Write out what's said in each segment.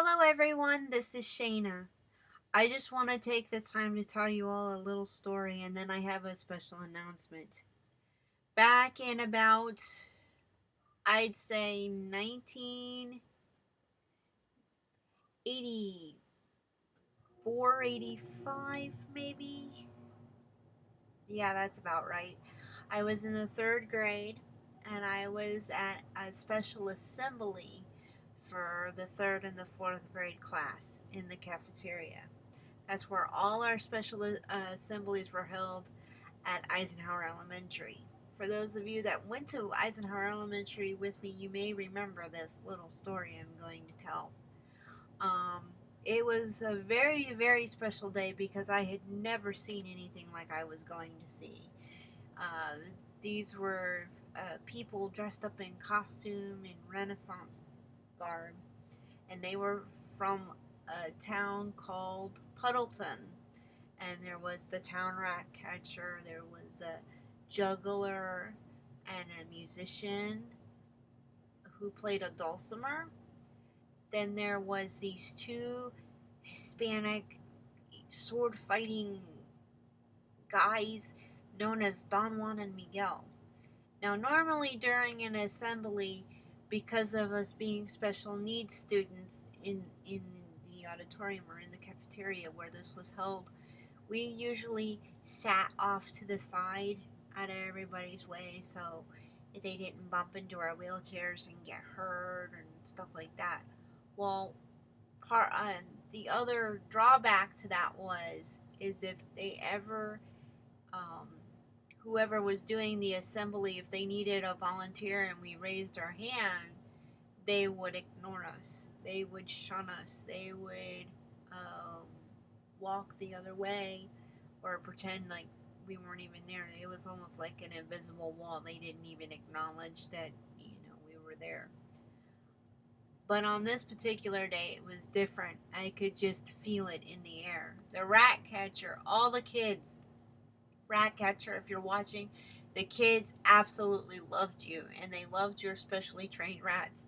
Hello everyone, this is Shayna. I just want to take the time to tell you all a little story and then I have a special announcement. Back in about, I'd say 1984, 85 maybe? Yeah, that's about right. I was in the third grade and I was at a special assembly for the third and the fourth grade class in the cafeteria. That's where all our special assemblies were held at Eisenhower Elementary. For those of you that went to Eisenhower Elementary with me, you may remember this little story I'm going to tell. Um, it was a very, very special day because I had never seen anything like I was going to see. Uh, these were people dressed up in costume and Renaissance garb, and they were from a town called Puddleton. And there was the town rat catcher, there was a juggler and a musician who played a dulcimer. Then there was these two Hispanic sword fighting guys known as Don Juan and Miguel. Now, normally during an assembly, because of us being special needs students in the auditorium or in the cafeteria where this was held, we usually sat off to the side out of everybody's way so they didn't bump into our wheelchairs and get hurt and stuff like that. Well, part the other drawback to that is if they ever um, whoever was doing the assembly, if they needed a volunteer and we raised our hand, they would ignore us. They would shun us. They would um, walk the other way or pretend like we weren't even there. It was almost like an invisible wall. They didn't even acknowledge that, we were there. But on this particular day, it was different. I could just feel it in the air. The rat catcher, all the kids, rat catcher, if you're watching, the kids absolutely loved you and they loved your specially trained rats.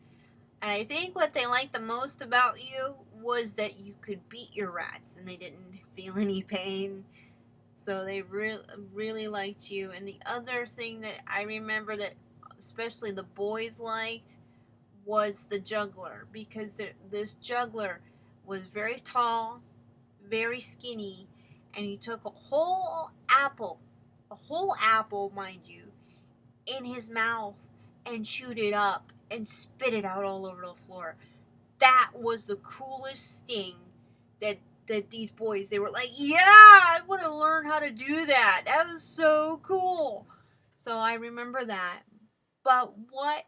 And I think what they liked the most about you was that you could beat your rats and they didn't feel any pain. So they really liked you. And the other thing that I remember that especially the boys liked was the juggler, because this juggler was very tall, very skinny, and he took a whole apple, mind you, in his mouth and chewed it up and spit it out all over the floor. That was the coolest thing that these boys, they were like, yeah, I want to learn how to do that. That was so cool. So I remember that. But what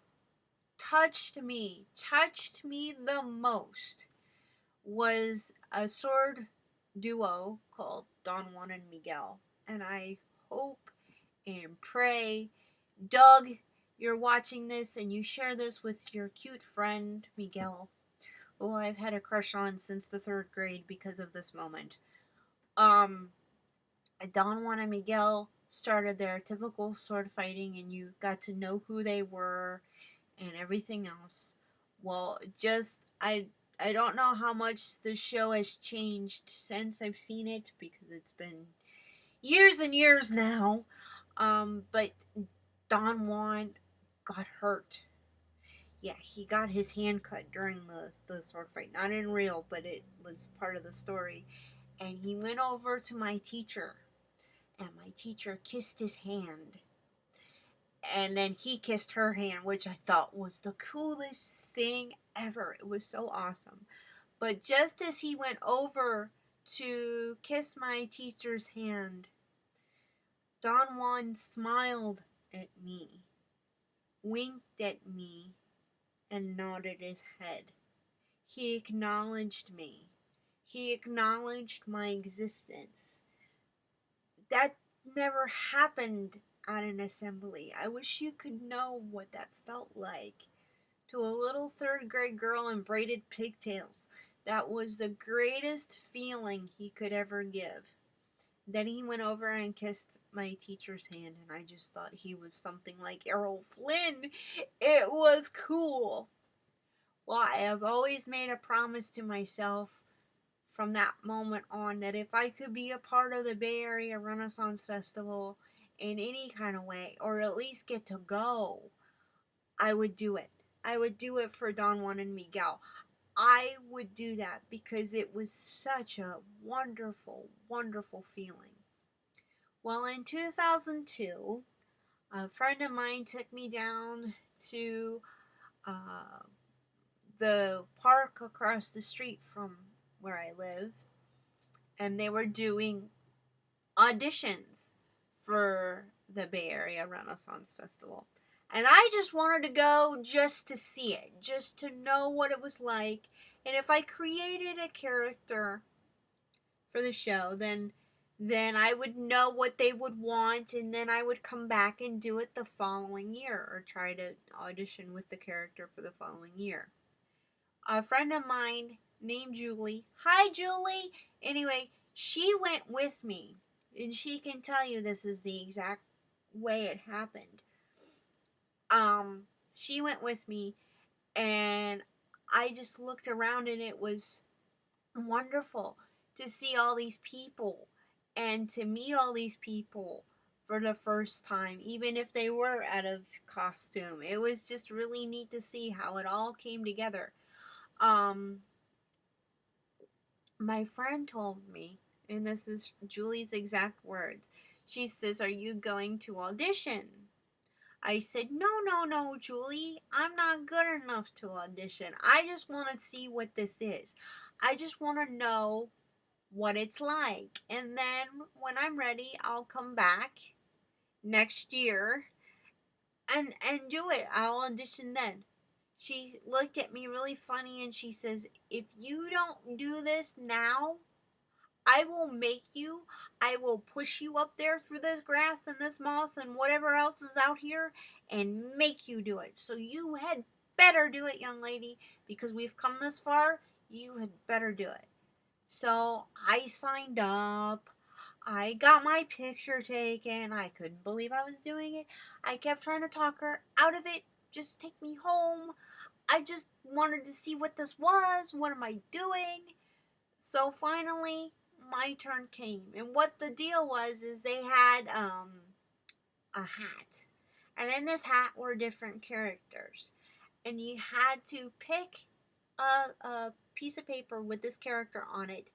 touched me the most was a sword duo called Don Juan and Miguel. And I hope and pray, Doug, you're watching this and you share this with your cute friend Miguel, who I've had a crush on since the third grade because of this moment. Um, Don Juan and Miguel started their typical sword fighting, and you got to know who they were and everything else. Well, just I don't know how much the show has changed since I've seen it because it's been years and years now. But Don Juan got hurt. Yeah, he got his hand cut during the sword fight. Not in real, but it was part of the story. And he went over to my teacher, and my teacher kissed his hand. And then he kissed her hand, which I thought was the coolest thing ever. It was so awesome. But just as he went over to kiss my teacher's hand, Don Juan smiled at me, winked at me, and nodded his head. He acknowledged me. He acknowledged my existence. That never happened at an assembly. I wish you could know what that felt like. To a little third grade girl in braided pigtails, that was the greatest feeling he could ever give. Then he went over and kissed my teacher's hand, and I just thought he was something like Errol Flynn. It was cool. Well, I have always made a promise to myself from that moment on that if I could be a part of the Bay Area Renaissance Festival in any kind of way, or at least get to go, I would do it. I would do it for Don Juan and Miguel. I would do that because it was such a wonderful, wonderful feeling. Well, in 2002, a friend of mine took me down to uh, the park across the street from where I live, and they were doing auditions for the Bay Area Renaissance Festival. And I just wanted to go just to see it, just to know what it was like. And if I created a character for the show, then I would know what they would want, and then I would come back and do it the following year, or try to audition with the character for the following year. A friend of mine named Julie. Hi, Julie. Anyway, she went with me, and she can tell you this is the exact way it happened. She went with me, and I just looked around, and it was wonderful to see all these people and to meet all these people for the first time, even if they were out of costume. It was just really neat to see how it all came together. Um, my friend told me, and this is Julie's exact words, she says, "Are you going to audition?" I said, "No, no, no, Julie. I'm not good enough to audition. I just want to see what this is. I just want to know what it's like. And then when I'm ready, I'll come back next year and do it. I'll audition then." She looked at me really funny and she says, "If you don't do this now, I will make you. I will push you up there through this grass and this moss and whatever else is out here and make you do it. So you had better do it, young lady, because we've come this far. You had better do it." So I signed up. I got my picture taken. I couldn't believe I was doing it. I kept trying to talk her out of it. Just take me home. I just wanted to see what this was. What am I doing? So finally, my turn came. And what the deal was is they had a hat. And in this hat were different characters. And you had to pick a piece of paper with this character on it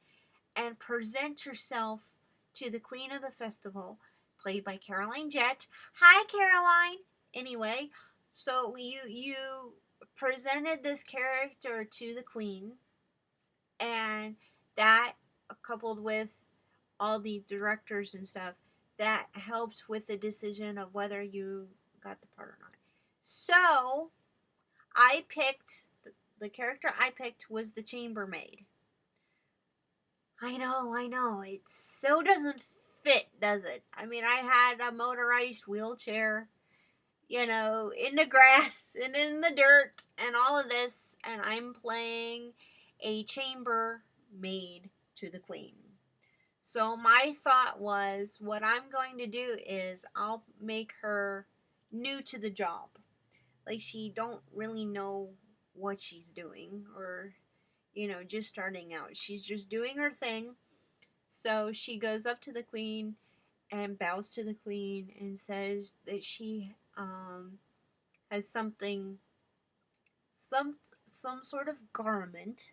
and present yourself to the queen of the festival, played by Caroline Jett. Hi, Caroline. Anyway, so you presented this character to the queen, and that, coupled with all the directors and stuff, that helped with the decision of whether you got the part or not. So I picked the character I picked was the chambermaid. I know. It so doesn't fit, does it? I mean, I had a motorized wheelchair, in the grass and in the dirt and all of this, and I'm playing a chambermaid to the queen. So my thought was, what I'm going to do is I'll make her new to the job. Like, she don't really know what she's doing, or just starting out. She's just doing her thing. So she goes up to the queen and bows to the queen and says that she has some some sort of garment,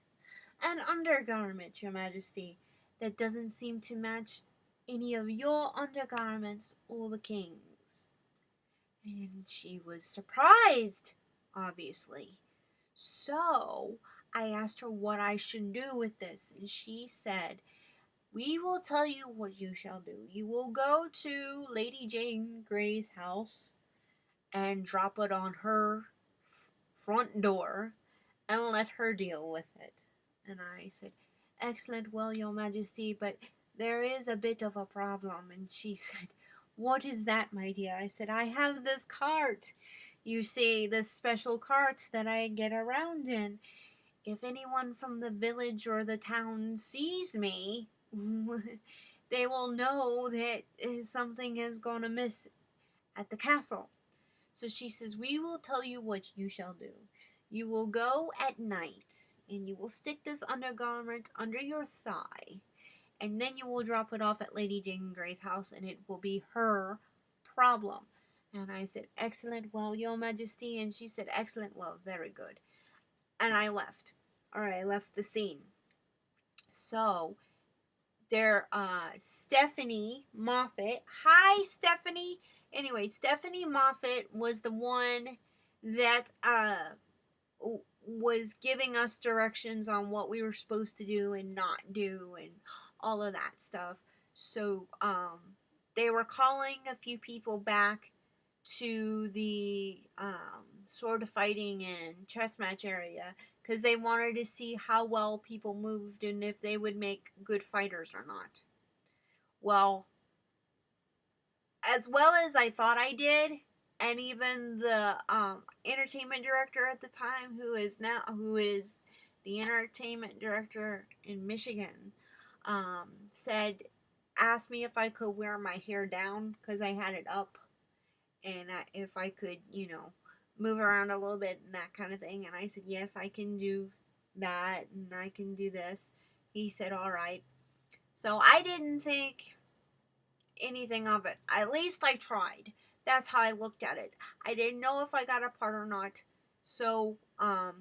an undergarment, Your Majesty, that doesn't seem to match any of your undergarments or the king's. And she was surprised, obviously. So I asked her what I should do with this, and she said, "We will tell you what you shall do. You will go to Lady Jane Grey's house and drop it on her front door and let her deal with it." And I said, "Excellent, well, Your Majesty, but there is a bit of a problem." And she said, "What is that, my dear?" I said, "I have this cart. You see, this special cart that I get around in. If anyone from the village or the town sees me, they will know that something is gone amiss at the castle." So she says, "We will tell you what you shall do. You will go at night and you will stick this undergarment under your thigh, and then you will drop it off at Lady Jane Grey's house, and it will be her problem. And I said, excellent, well, Your Majesty. And she said, excellent, well, very good. And I left. All right, I left the scene. So there, Stephanie Moffat. Hi, Stephanie. Anyway, Stephanie Moffat was the one that was giving us directions on what we were supposed to do and not do and all of that stuff. So they were calling a few people back to the sort of fighting and chess match area because they wanted to see how well people moved and if they would make good fighters or not. Well as I thought I did, and even the entertainment director at the time, who is the entertainment director in Michigan, asked me if I could wear my hair down because I had it up, and if I could, move around a little bit and that kind of thing. And I said, yes, I can do that, and I can do this. He said, all right. So I didn't think anything of it. At least I tried. That's how I looked at it. I didn't know if I got a part or not. So I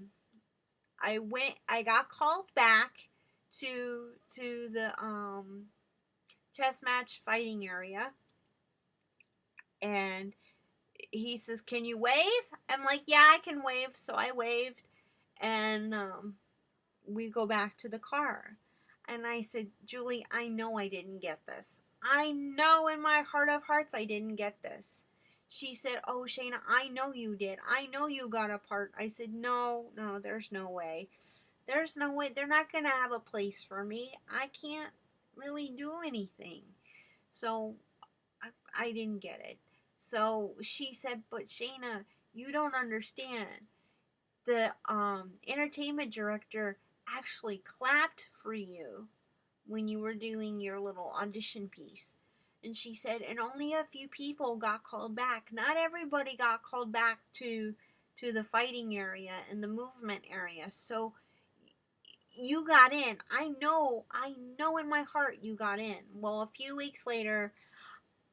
got called back to the chess match fighting area, and he says, "Can you wave?" I'm like, "Yeah, I can wave." So I waved, and we go back to the car. And I said, "Julie, I know I didn't get this. I know in my heart of hearts I didn't get this." She said, "Oh, Shayna, I know you did. I know you got a part." I said, No, there's no way. There's no way. They're not going to have a place for me. I can't really do anything." So I didn't get it. So she said, "But Shayna, you don't understand. The entertainment director actually clapped for you when you were doing your little audition piece." And she said, "And only a few people got called back. Not everybody got called back to the fighting area and the movement area. So you got in. I know in my heart you got in." Well, a few weeks later,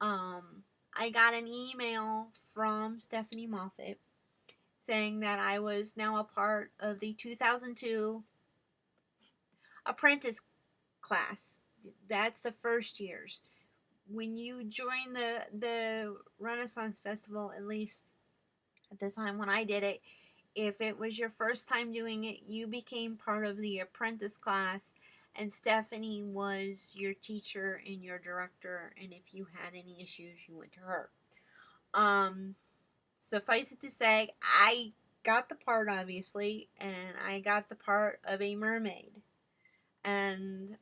I got an email from Stephanie Moffat saying that I was now a part of the 2002 apprentice class. That's the first years. When you join the Renaissance Festival, at least at the time when I did it, if it was your first time doing it, you became part of the apprentice class, and Stephanie was your teacher and your director, and if you had any issues, you went to her. Suffice it to say, I got the part, obviously, and I got the part of a mermaid. And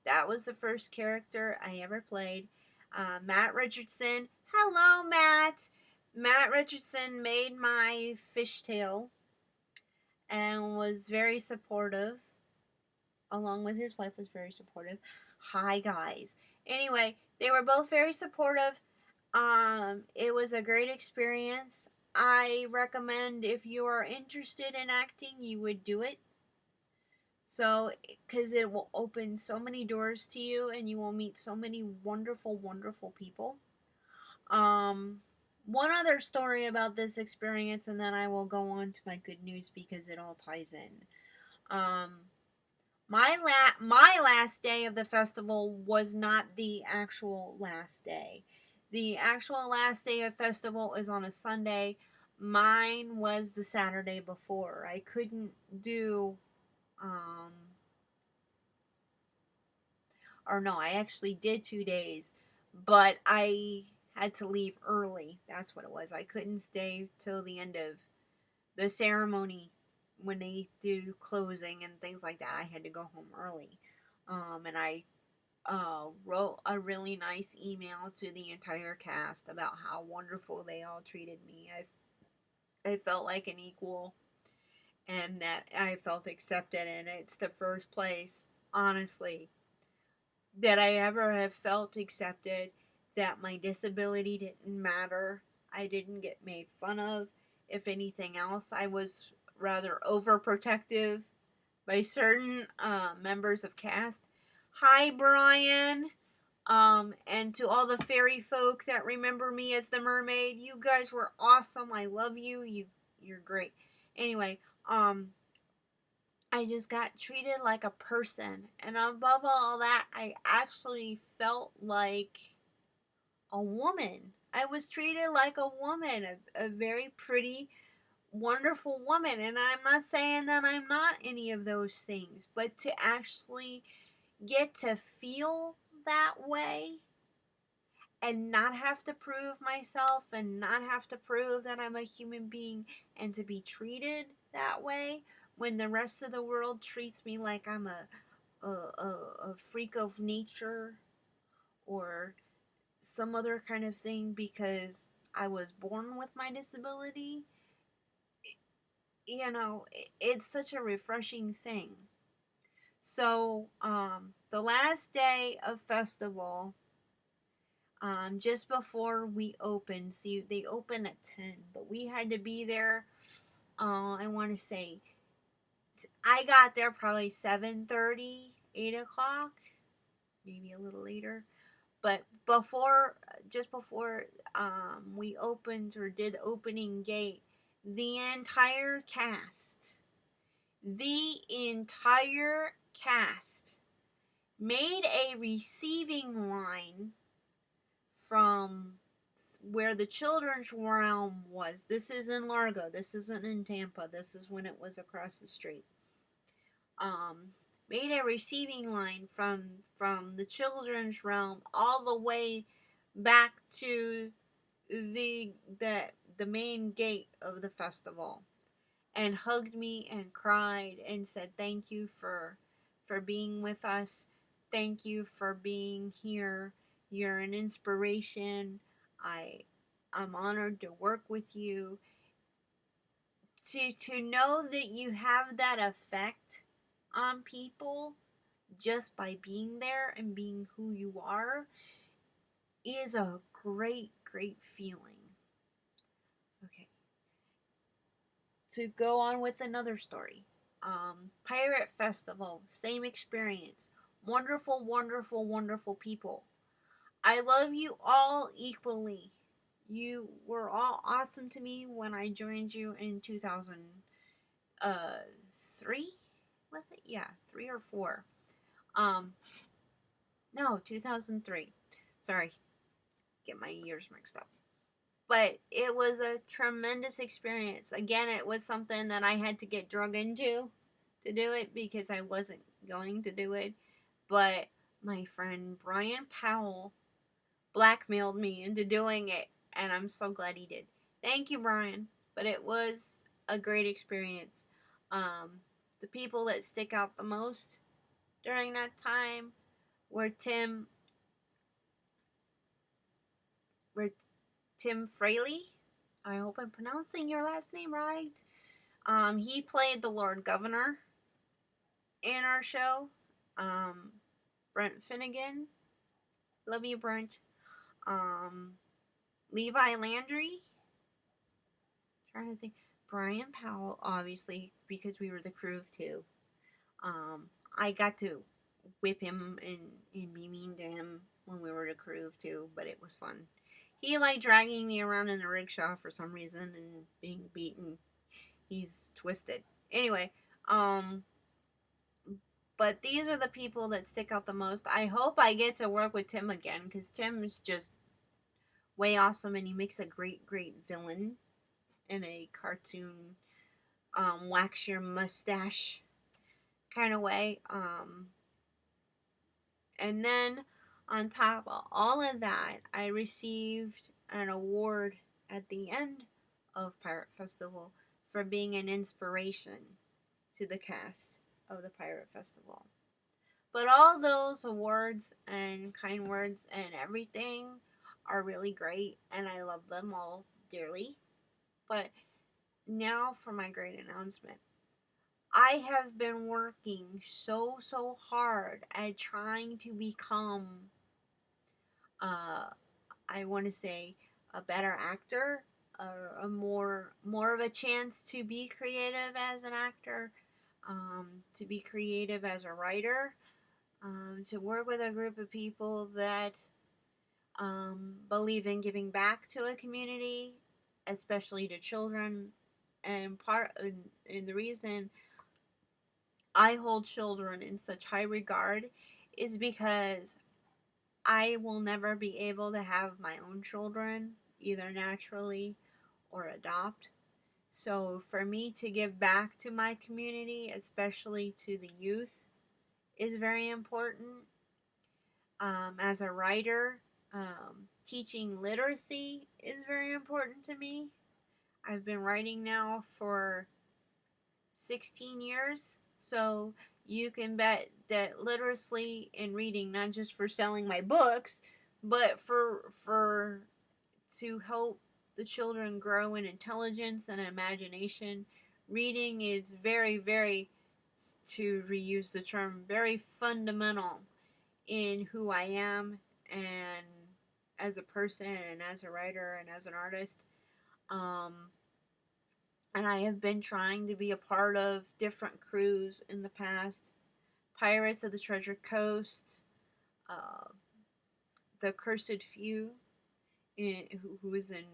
that was the first character I ever played. Matt Richardson. Hello, Matt. Matt Richardson made my fishtail and was very supportive. Along with his wife, was very supportive. Hi, guys. Anyway, they were both very supportive. It was a great experience. I recommend, if you are interested in acting, you would do it. So, because it will open so many doors to you and you will meet so many wonderful, wonderful people. One other story about this experience, and then I will go on to my good news because it all ties in. My last day of the festival was not the actual last day. The actual last day of festival is on a Sunday. Mine was the Saturday before. I couldn't do or no, I actually did 2 days, but I had to leave early. That's what it was. I couldn't stay till the end of the ceremony when they do closing and things like that. I had to go home early. And I wrote a really nice email to the entire cast about how wonderful they all treated me. I felt like an equal, and that I felt accepted, and it's the first place, honestly, that I ever have felt accepted, that my disability didn't matter. I didn't get made fun of. If anything else, I was rather overprotective by certain members of cast. Hi, Brian. And to all the fairy folk that remember me as the mermaid, you guys were awesome. I love you. You're great. Anyway, I just got treated like a person, and above all that, I actually felt like a woman. I was treated like a woman, a very pretty, wonderful woman. And I'm not saying that I'm not any of those things, but to actually get to feel that way and not have to prove myself and not have to prove that I'm a human being and to be treated that way when the rest of the world treats me like I'm a freak of nature or some other kind of thing because I was born with my disability, it's such a refreshing thing. So, the last day of festival, just before we opened, see, they open at 10, but we had to be there, I want to say, I got there probably 7:30, 8 o'clock, maybe a little later. But just before we opened or did opening gate, the entire cast, the entire cast made a receiving line from where the children's realm was. This is in Largo. This isn't in Tampa. This is when it was across the street. Um, Made a receiving line from the children's realm all the way back to the the the main gate of the festival, and hugged me and cried and said thank you for being with us. Thank you for being here. You're an inspiration. I'm honored to work with you. To know that you have that effect on people just by being there and being who you are is a great feeling. Okay. To go on with another story. Pirate Festival, same experience. Wonderful people. I love you all equally. You were all awesome to me when I joined you in 2003. Was it? Yeah, 3 or 4. Um, no, 2003. Sorry, get my years mixed up. But it was a tremendous experience. Again, it was something that I had to get drug into to do it because I wasn't going to do it. But my friend Brian Powell blackmailed me into doing it, and I'm so glad he did. Thank you, Brian. But it was a great experience. The people that stick out the most during that time were were Tim Fraley. I hope I'm pronouncing your last name right. He played the Lord Governor in our show. Brent Finnegan, love you, Brent. Um, Levi Landry, trying to think. Brian Powell, obviously, because we were the crew of 2. I got to whip him and be mean to him when we were the crew of 2, but it was fun. He liked dragging me around in the rickshaw for some reason and being beaten. He's twisted. Anyway, but these are the people that stick out the most. I hope I get to work with Tim again because Tim is just way awesome and he makes a great villain in a cartoon, wax your mustache kind of way. And then on top of all of that, I received an award at the end of Pirate Festival for being an inspiration to the cast of the Pirate Festival. But all those awards and kind words and everything are really great, and I love them all dearly. But now for my great announcement. I have been working so hard at trying to become, I want to say, a better actor, a more of a chance to be creative as an actor, to be creative as a writer, to work with a group of people that believe in giving back to a community, especially to children. And the reason I hold children in such high regard is because I will never be able to have my own children, either naturally or adopt. So for me to give back to my community, especially to the youth, is very important. As a writer, teaching literacy is very important to me. I've been writing now for 16 years, so you can bet that literacy and reading, not just for selling my books, but for to help the children grow in intelligence and imagination. Reading is very, very, to reuse the term, very fundamental in who I am and as a person and as a writer and as an artist. Um, and I have been trying to be a part of different crews in the past. Pirates of the Treasure Coast, uh, The Cursed Few, who is in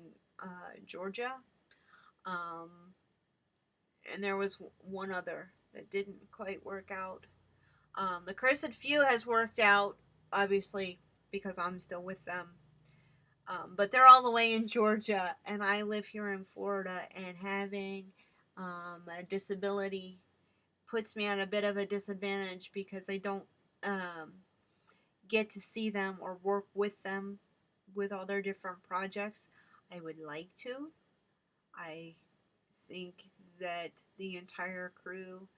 Georgia, um, and there was one other that didn't quite work out. The Cursed Few has worked out, obviously, because I'm still with them. But they're all the way in Georgia, and I live here in Florida, and having a disability puts me at a bit of a disadvantage because I don't um, get to see them or work with them with all their different projects. I would like to. I think that the entire crew,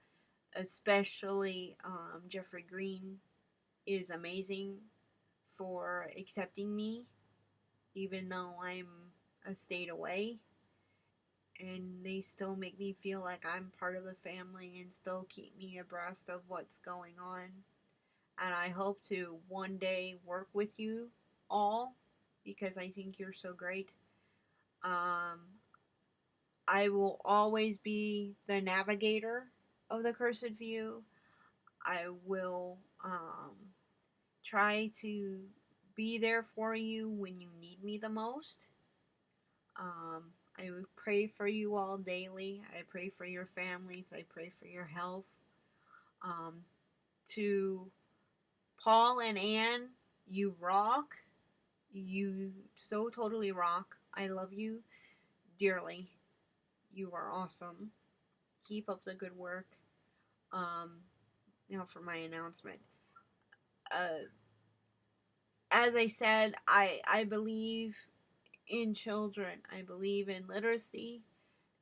especially Jeffrey Green, is amazing for accepting me, even though I'm a state away. And they still make me feel like I'm part of a family and still keep me abreast of what's going on. And I hope to one day work with you all because I think you're so great. Um, I will always be the navigator of the Cursed View. I will try to be there for you when you need me the most. Um, I pray for you all daily. I pray for your families. I pray for your health. Um, to Paul and Anne, you rock. You so totally rock. I love you dearly. You are awesome. Keep up the good work. Um, Now for my announcement. Uh, as I said, I believe in children. I believe in literacy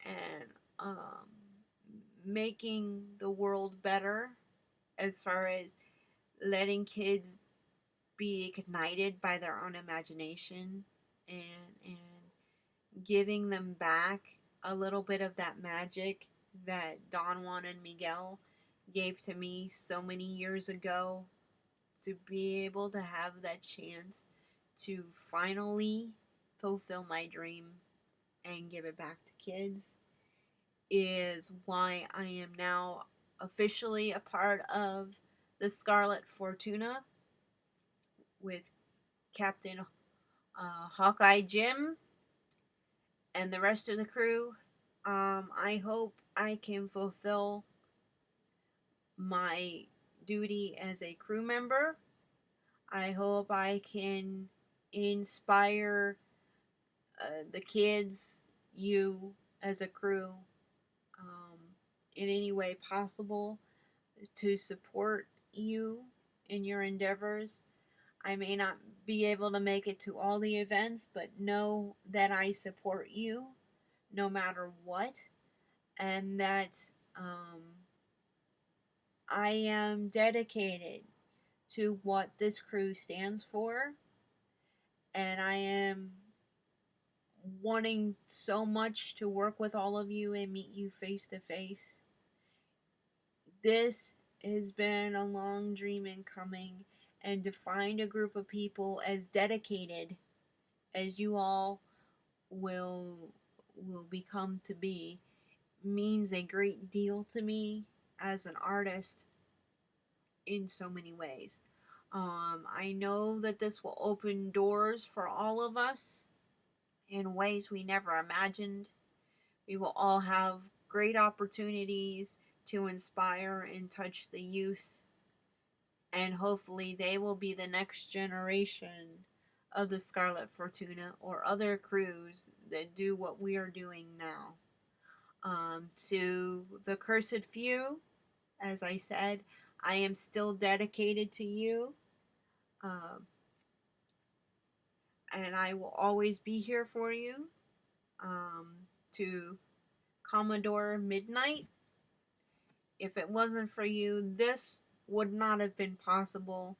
and making the world better as far as letting kids be ignited by their own imagination and giving them back a little bit of that magic that Don Juan and Miguel gave to me so many years ago, to be able to have that chance to finally fulfill my dream and give it back to kids is why I am now officially a part of the Scarlet Fortuna with Captain Hawkeye Jim and the rest of the crew. I hope I can fulfill my duty as a crew member. I hope I can inspire the kids, you as a crew, um, in any way possible to support you in your endeavors. I may not be able to make it to all the events, but know that I support you no matter what, and that um, I am dedicated to what this crew stands for, and I am wanting so much to work with all of you and meet you face to face. This has been a long dream in coming, and to find a group of people as dedicated as you all will will become to be means a great deal to me as an artist in so many ways. I know that this will open doors for all of us in ways we never imagined. We will all have great opportunities to inspire and touch the youth, and hopefully, they will be the next generation of the Scarlet Fortuna or other crews that do what we are doing now. To the Cursed Few, as I said, I am still dedicated to you. Um, and I will always be here for you. Um, to Commodore Midnight, if it wasn't for you, this would not have been possible.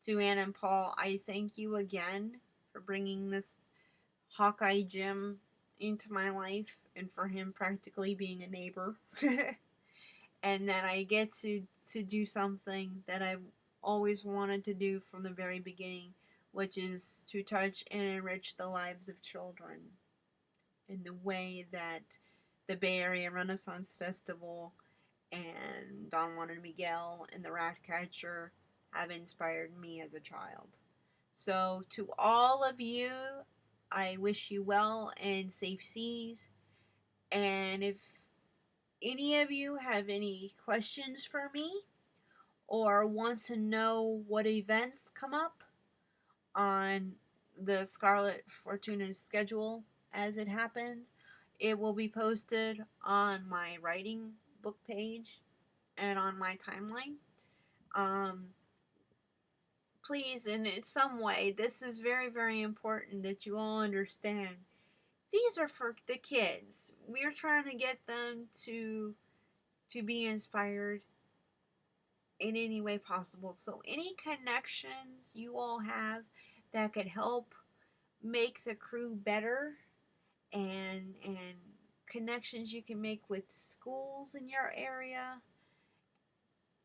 To Ann and Paul, I thank you again for bringing this Hawkeye Jim into my life and for him practically being a neighbor. And that I get to do something that I've always wanted to do from the very beginning, which is to touch and enrich the lives of children in the way that the Bay Area Renaissance Festival and Don Juan and Miguel and the Ratcatcher have inspired me as a child. So, to all of you, I wish you well and safe seas. And if any of you have any questions for me or want to know what events come up on the Scarlet Fortuna schedule as it happens, it will be posted on my writing book page and on my timeline. Um, Please, in some way, this is very, very important that you all understand. These are for the kids. We're trying to get them to be inspired in any way possible. So any connections you all have that could help make the crew better, and connections you can make with schools in your area,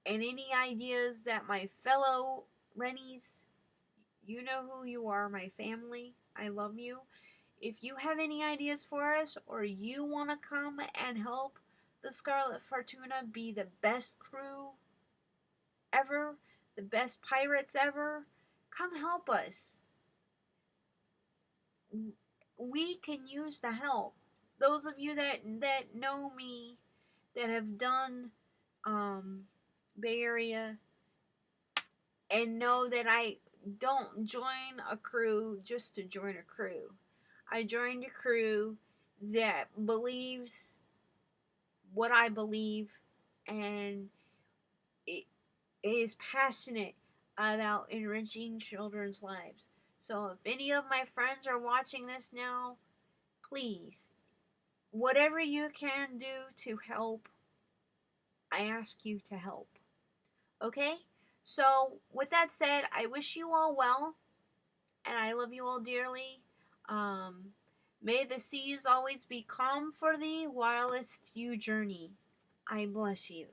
and any ideas that my fellow Rennies, you know who you are, my family, I love you. If you have any ideas for us, or you want to come and help the Scarlet Fortuna be the best crew ever, the best pirates ever, come help us. We can use the help. Those of you that know me, that have done Bay Area, and know that I don't join a crew just to join a crew. I joined a crew that believes what I believe, and it is passionate about enriching children's lives. So if any of my friends are watching this now, please, whatever you can do to help, I ask you to help. Okay? So, with that said, I wish you all well, and I love you all dearly. Um, May the seas always be calm for thee whilst you journey. I bless you.